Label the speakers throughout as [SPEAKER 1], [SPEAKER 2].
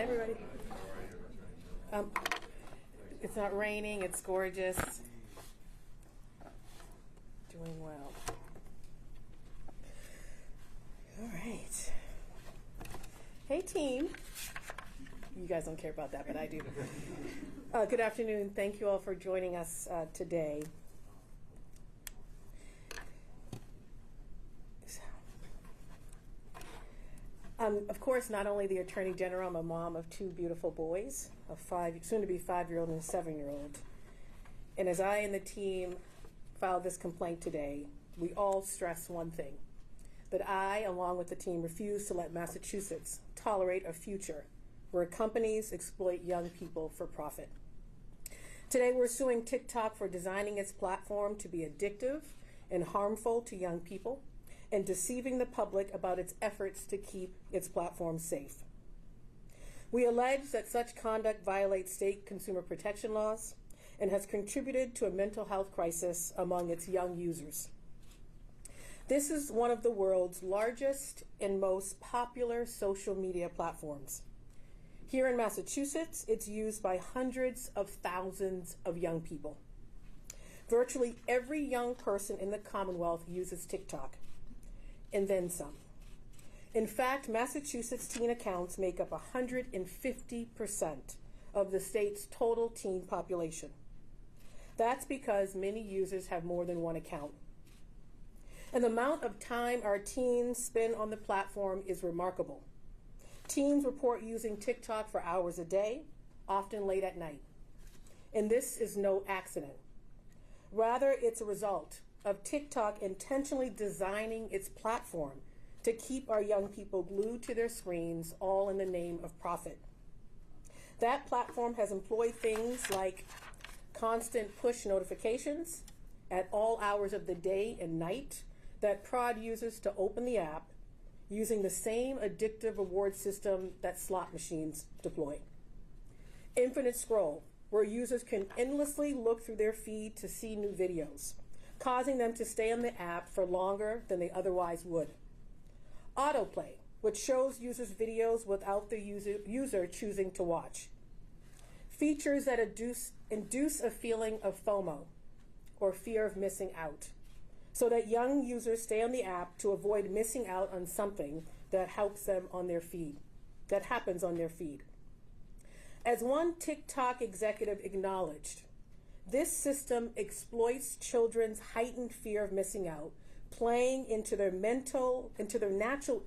[SPEAKER 1] Hi, everybody. It's not raining. It's gorgeous. Doing well. All right. Hey, team. You guys don't care about that, but I do. Good afternoon. Thank you all for joining us today. Of course, not only the Attorney General, I'm a mom of two beautiful boys, a soon-to-be 5-year-old and a 7-year-old. And as I and the team filed this complaint today, we all stress one thing, that I, along with the team, refuse to let Massachusetts tolerate a future where companies exploit young people for profit. Today, we're suing TikTok for designing its platform to be addictive and harmful to young people, and deceiving the public about its efforts to keep its platform safe. We allege that such conduct violates state consumer protection laws and has contributed to a mental health crisis among its young users. This is one of the world's largest and most popular social media platforms. Here in Massachusetts, it's used by hundreds of thousands of young people. Virtually every young person in the Commonwealth uses TikTok, and then some. In fact, Massachusetts teen accounts make up 150% of the state's total teen population. That's because many users have more than one account. And the amount of time our teens spend on the platform is remarkable. Teens report using TikTok for hours a day, often late at night. And this is no accident. Rather, it's a result of TikTok intentionally designing its platform to keep our young people glued to their screens, all in the name of profit. That platform has employed things like constant push notifications at all hours of the day and night that prod users to open the app, using the same addictive reward system that slot machines deploy. Infinite scroll, where users can endlessly look through their feed to see new videos, causing them to stay on the app for longer than they otherwise would. Autoplay, which shows users videos without the user choosing to watch. Features that induce a feeling of FOMO, or fear of missing out, so that young users stay on the app to avoid missing out on something that helps them on their feed, that happens on their feed. As one TikTok executive acknowledged, this system exploits children's heightened fear of missing out, playing into their natural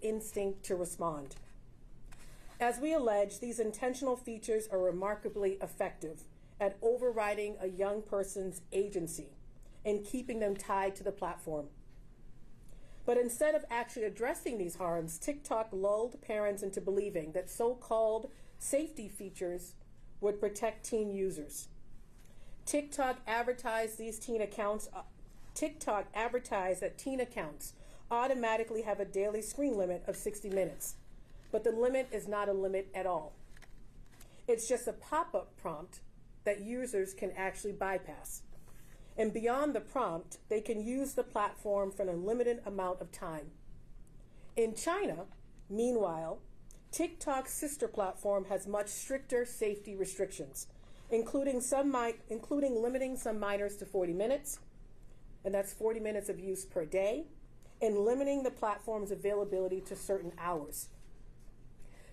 [SPEAKER 1] instinct to respond. As we allege, these intentional features are remarkably effective at overriding a young person's agency and keeping them tied to the platform. But instead of actually addressing these harms, TikTok lulled parents into believing that so-called safety features would protect teen users. TikTok advertised that teen accounts automatically have a daily screen limit of 60 minutes, but the limit is not a limit at all. It's just a pop-up prompt that users can actually bypass. And beyond the prompt, they can use the platform for an unlimited amount of time. In China, meanwhile, TikTok's sister platform has much stricter safety restrictions, including limiting some minors to 40 minutes, and that's 40 minutes of use per day, and limiting the platform's availability to certain hours.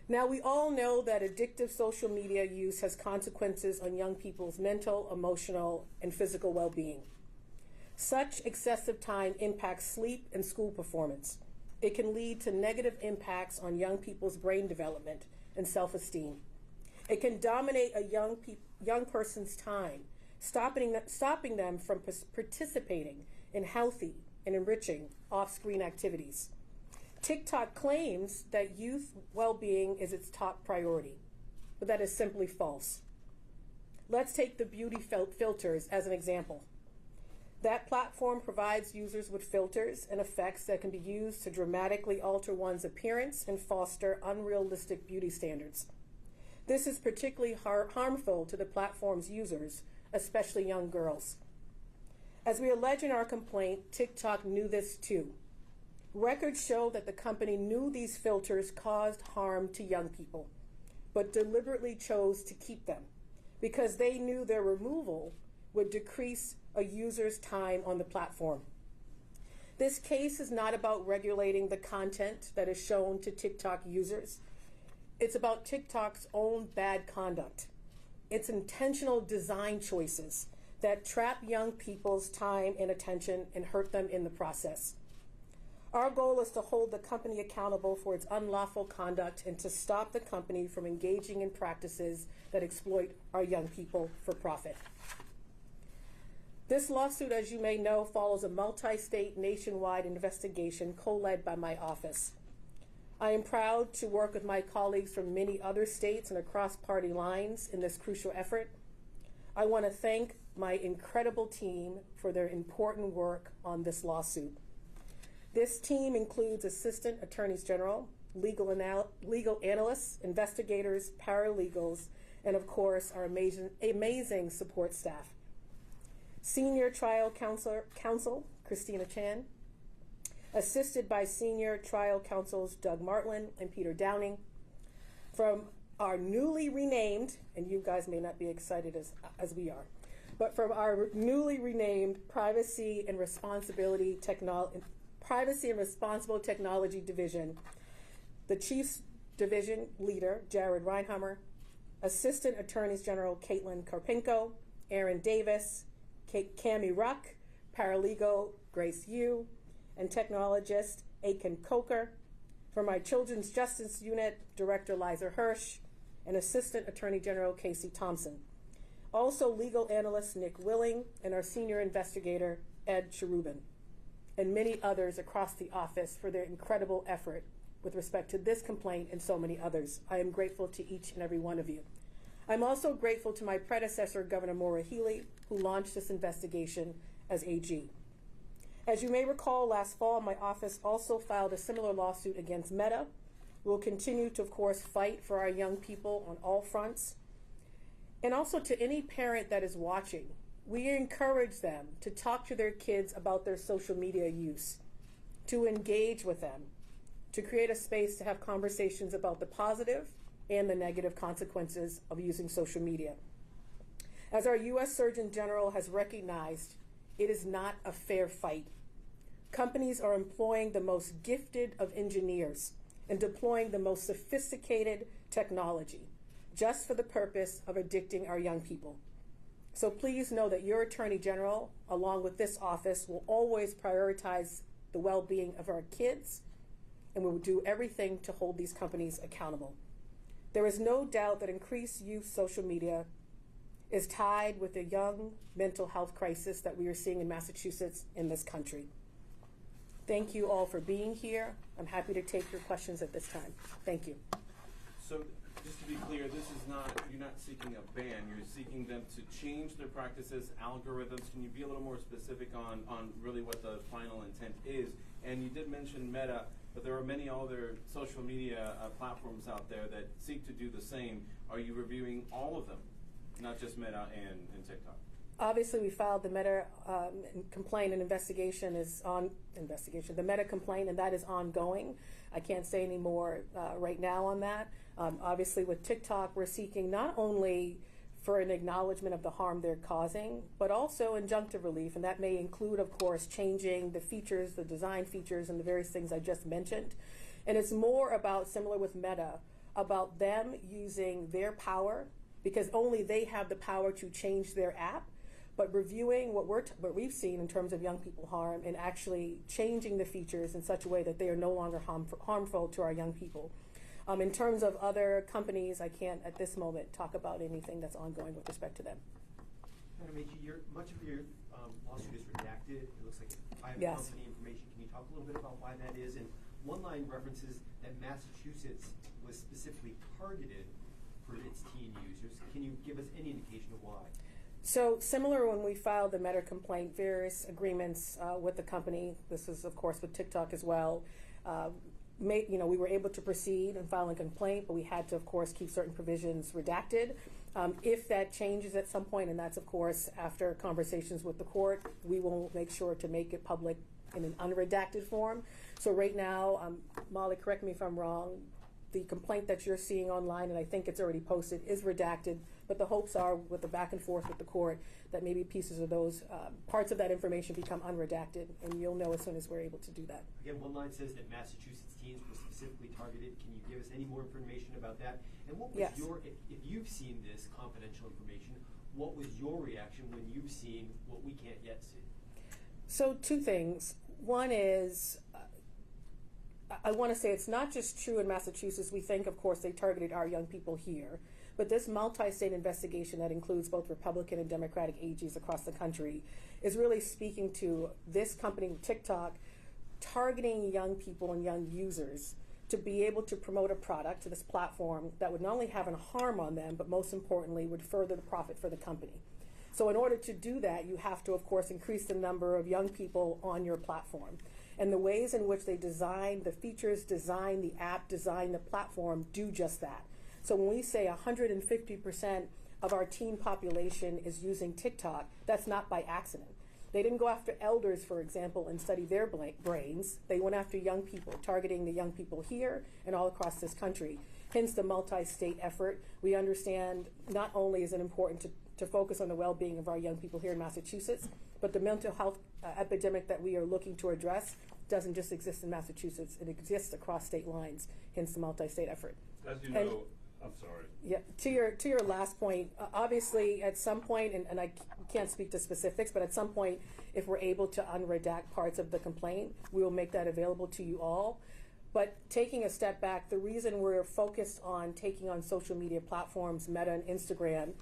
[SPEAKER 1] Now, we all know that addictive social media use has consequences on young people's mental, emotional, and physical well-being. Such excessive time impacts sleep and school performance. It can lead to negative impacts on young people's brain development and self-esteem. It can dominate a young person's time, stopping them from participating in healthy and enriching off-screen activities. TikTok claims that youth well-being is its top priority, but that is simply false. Let's take the beauty filters as an example. That platform provides users with filters and effects that can be used to dramatically alter one's appearance and foster unrealistic beauty standards. This is particularly harmful to the platform's users, especially young girls. As we allege in our complaint, TikTok knew this too. Records show that the company knew these filters caused harm to young people. but deliberately chose to keep them because they knew their removal would decrease a user's time on the platform. This case is not about regulating the content that is shown to TikTok users. It's about TikTok's own bad conduct. It's intentional design choices that trap young people's time and attention and hurt them in the process. Our goal is to hold the company accountable for its unlawful conduct and to stop the company from engaging in practices that exploit our young people for profit. This lawsuit, as you may know, follows a multi-state nationwide investigation co-led by my office. I am proud to work with my colleagues from many other states and across party lines in this crucial effort. I want to thank my incredible team for their important work on this lawsuit. This team includes assistant attorneys general, legal analysts, investigators, paralegals, and of course our amazing support staff. Senior trial counsel Christina Chan, assisted by senior trial counsels Doug Martlin and Peter Downing, from our newly renamed, and you guys may not be excited as we are, but from our newly renamed Privacy and Responsible Technology Division, the Chief's Division Leader, Jared Reinheimer, Assistant Attorneys General Caitlin Karpenko, Aaron Davis, Cami Ruck, Paralegal Grace Yu, and Technologist Aiken Coker. From our Children's Justice Unit, Director Liza Hirsch, and Assistant Attorney General Casey Thompson. Also legal analyst Nick Willing, and our senior investigator Ed Cherubin, and many others across the office for their incredible effort with respect to this complaint and so many others. I am grateful to each and every one of you. I'm also grateful to my predecessor, Governor Maura Healey, who launched this investigation as AG. As you may recall, last fall, my office also filed a similar lawsuit against Meta. We'll continue to, of course, fight for our young people on all fronts. And also to any parent that is watching, we encourage them to talk to their kids about their social media use, to engage with them, to create a space to have conversations about the positive and the negative consequences of using social media. As our U.S. Surgeon General has recognized, it is not a fair fight. Companies are employing the most gifted of engineers and deploying the most sophisticated technology just for the purpose of addicting our young people. So please know that your Attorney General, along with this office, will always prioritize the well-being of our kids, and we will do everything to hold these companies accountable. There is no doubt that increased use of social media is tied with the young mental health crisis that we are seeing in Massachusetts in this country. Thank you all for being here. I'm happy to take your questions at this time. Thank you.
[SPEAKER 2] So just to be clear, you're not seeking a ban, you're seeking them to change their practices, algorithms. Can you be a little more specific on really what the final intent is? And you did mention Meta, but there are many other social media platforms out there that seek to do the same. Are you reviewing all of them, not just Meta and TikTok?
[SPEAKER 1] Obviously, we filed the Meta complaint, and investigation is on investigation. The Meta complaint, and that is ongoing. I can't say any more right now on that. Obviously, with TikTok, we're seeking not only for an acknowledgement of the harm they're causing, but also injunctive relief, and that may include, of course, changing the features, the design features, and the various things I just mentioned. And it's more about, similar with Meta, about them using their power, because only they have the power to change their app, but reviewing what we've seen in terms of young people harm and actually changing the features in such a way that they are no longer harmful to our young people. In terms of other companies, I can't at this moment talk about anything that's ongoing with respect to them.
[SPEAKER 3] Much of your lawsuit is redacted. It looks like private company information. Can you talk a little bit about why that is? And one line references that Massachusetts was specifically targeted for its teen users. Can you give us any indication of why?
[SPEAKER 1] So similar when we filed the Meta complaint, various agreements with the company, this is of course with TikTok as well, we were able to proceed and file a complaint, but we had to of course keep certain provisions redacted. If that changes at some point, and that's of course after conversations with the court, we will make sure to make it public in an unredacted form. So right now, Molly, correct me if I'm wrong, the complaint that you're seeing online, and I think it's already posted, is redacted, but the hopes are, with the back and forth with the court, that maybe pieces of those, parts of that information become unredacted, and you'll know as soon as we're able to do that.
[SPEAKER 3] Again, one line says that Massachusetts teens were specifically targeted. Can you give us any more information about that? And what was
[SPEAKER 1] Yes.
[SPEAKER 3] if you've seen this confidential information, what was your reaction when you've seen what we can't yet see?
[SPEAKER 1] So two things. One is, I want to say it's not just true in Massachusetts. We think, of course, they targeted our young people here. But this multi-state investigation that includes both Republican and Democratic AGs across the country is really speaking to this company, TikTok, targeting young people and young users to be able to promote a product to this platform that would not only have a harm on them, but most importantly, would further the profit for the company. So in order to do that, you have to, of course, increase the number of young people on your platform. And the ways in which they design the features, design the app, design the platform do just that. So when we say 150% of our teen population is using TikTok, that's not by accident. They didn't go after elders, for example, and study their brains. They went after young people, targeting the young people here and all across this country. Hence the multi-state effort. We understand not only is it important to focus on the well-being of our young people here in Massachusetts, but the mental health epidemic that we are looking to address doesn't just exist in Massachusetts. It exists across state lines, hence the multi-state effort.
[SPEAKER 4] As you know, I'm sorry.
[SPEAKER 1] Yeah, to your last point, obviously at some point, and I can't speak to specifics, but at some point, if we're able to unredact parts of the complaint, we will make that available to you all. But taking a step back, the reason we're focused on taking on social media platforms, Meta and Instagram,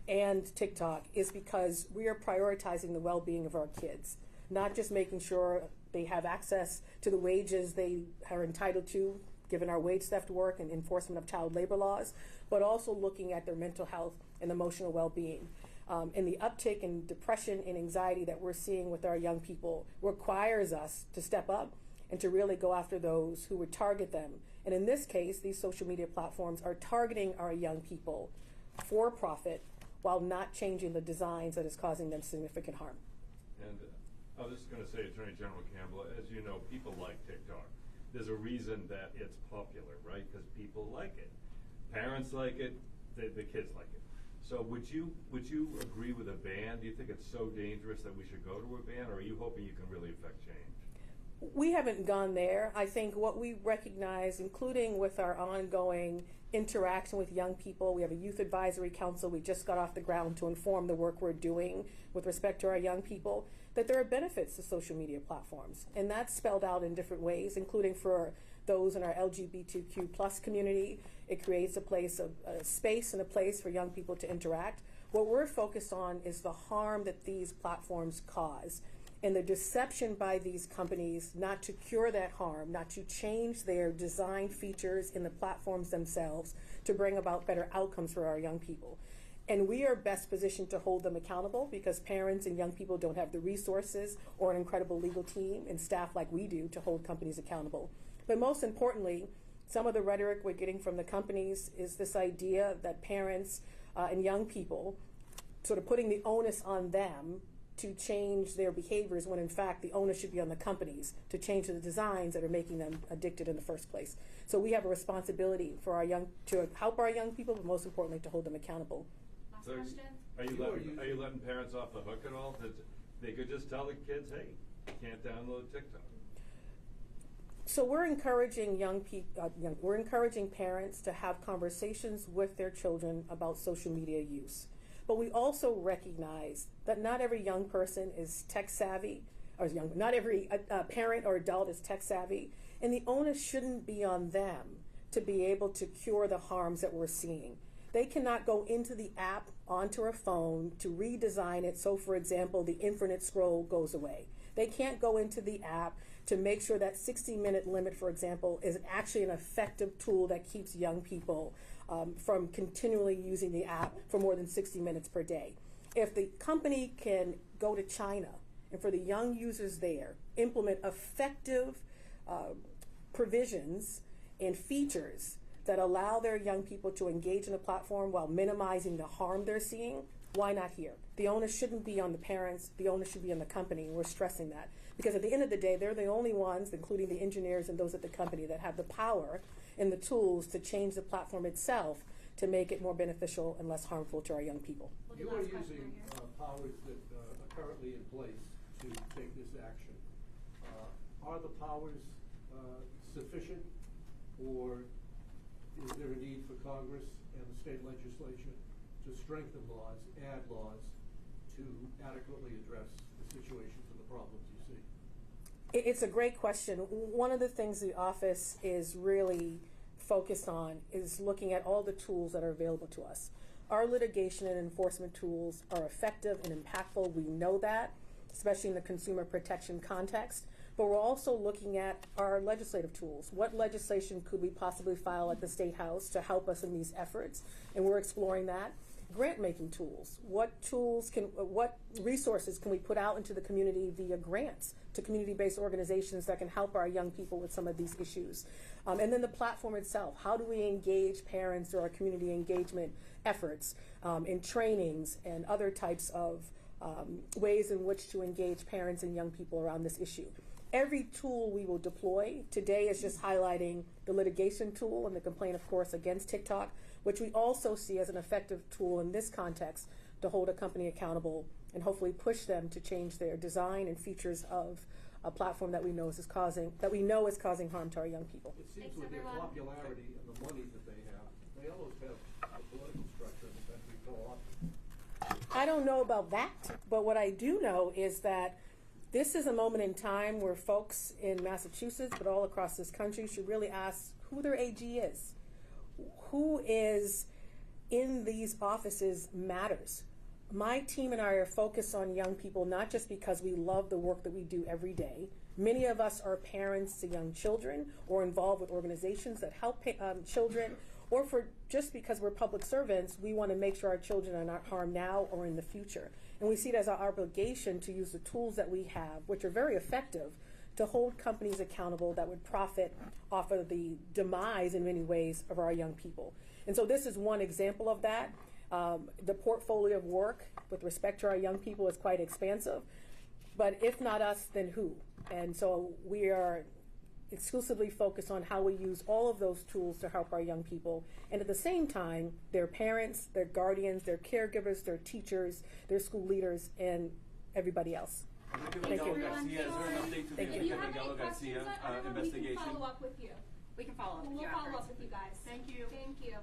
[SPEAKER 1] and TikTok, is because we are prioritizing the well-being of our kids, not just making sure they have access to the wages they are entitled to, given our wage theft work and enforcement of child labor laws, but also looking at their mental health and emotional well-being. And the uptick in depression and anxiety that we're seeing with our young people requires us to step up and to really go after those who would target them. And in this case, these social media platforms are targeting our young people for profit while not changing the designs that is causing them significant harm.
[SPEAKER 4] And I was just going to say, Attorney General Campbell, as you know, people like TikTok. There's a reason that it's popular, right? Because people like it. Parents like it, the kids like it. So would you agree with a ban? Do you think it's so dangerous that we should go to a ban, or are you hoping you can really affect change?
[SPEAKER 1] We haven't gone there. I think what we recognize, including with our ongoing interaction with young people, we have a youth advisory council we just got off the ground to inform the work we're doing with respect to our young people, that there are benefits to social media platforms. And that's spelled out in different ways, including for those in our LGBTQ plus community. It creates a space and a place for young people to interact. What we're focused on is the harm that these platforms cause and the deception by these companies not to cure that harm, not to change their design features in the platforms themselves to bring about better outcomes for our young people. And we are best positioned to hold them accountable because parents and young people don't have the resources or an incredible legal team and staff like we do to hold companies accountable. But most importantly, some of the rhetoric we're getting from the companies is this idea that parents and young people sort of putting the onus on them to change their behaviors when in fact the onus should be on the companies to change the designs that are making them addicted in the first place. So we have a responsibility for to help our young people, but most importantly to hold them accountable.
[SPEAKER 5] Last
[SPEAKER 4] So
[SPEAKER 5] question.
[SPEAKER 4] are you letting parents off the hook at all? That they could just tell the kids, hey, you can't download TikTok.
[SPEAKER 1] So we're encouraging we're encouraging parents to have conversations with their children about social media use. But we also recognize that not every young person is tech savvy, not every parent or adult is tech savvy, and the onus shouldn't be on them to be able to cure the harms that we're seeing. They cannot go into the app onto a phone to redesign it so, for example, the infinite scroll goes away. They can't go into the app to make sure that 60-minute limit, for example, is actually an effective tool that keeps young people from continually using the app for more than 60 minutes per day. If the company can go to China and for the young users there, implement effective provisions and features that allow their young people to engage in a platform while minimizing the harm they're seeing, why not here? The onus shouldn't be on the parents, the onus should be on the company, and we're stressing that. Because at the end of the day, they're the only ones, including the engineers and those at the company, that have the power and the tools to change the platform itself to make it more beneficial and less harmful to our young people.
[SPEAKER 5] You are using powers that are currently in place to take this action. Are the powers sufficient, or is there a need for Congress and the state legislature to strengthen laws, add laws, to adequately address the situations and the problems you see?
[SPEAKER 1] It's a great question. One of the things the office is really focused on is looking at all the tools that are available to us. Our litigation and enforcement tools are effective and impactful. We know that, especially in the consumer protection context. But we're also looking at our legislative tools. What legislation could we possibly file at the State House to help us in these efforts? And we're exploring that. Grant-making tools. What resources can we put out into the community via grants to community-based organizations that can help our young people with some of these issues? And then the platform itself. How do we engage parents through our community engagement efforts in trainings and other types of ways in which to engage parents and young people around this issue? Every tool we will deploy today is just highlighting the litigation tool and the complaint, of course, against TikTok, which we also see as an effective tool in this context to hold a company accountable and hopefully push them to change their design and features of a platform that we know is causing harm to our young people.
[SPEAKER 5] It seems with their popularity and the money that they almost have a political structure in the country co-opted.
[SPEAKER 1] I don't know about that, but what I do know is that this is a moment in time where folks in Massachusetts, but all across this country, should really ask who their AG is. Who is in these offices matters. My team and I are focused on young people, not just because we love the work that we do every day. Many of us are parents to young children or involved with organizations that help children, or for just because we're public servants, we want to make sure our children are not harmed now or in the future. And we see it as our obligation to use the tools that we have, which are very effective, to hold companies accountable that would profit off of the demise in many ways of our young people. And so this is one example of that. The portfolio of work with respect to our young people is quite expansive, but if not us, then who? And so we are exclusively focused on how we use all of those tools to help our young people, and at the same time, their parents, their guardians, their caregivers, their teachers, their school leaders, and everybody else.
[SPEAKER 2] Thank you. Garcia, is there an update to the
[SPEAKER 6] If you have any
[SPEAKER 2] Garcia
[SPEAKER 6] questions, we
[SPEAKER 2] investigation?
[SPEAKER 6] can follow up with you.
[SPEAKER 7] We can follow up with you
[SPEAKER 6] We'll follow
[SPEAKER 7] afterwards.
[SPEAKER 6] up with you guys.
[SPEAKER 7] Thank you.
[SPEAKER 6] Thank you.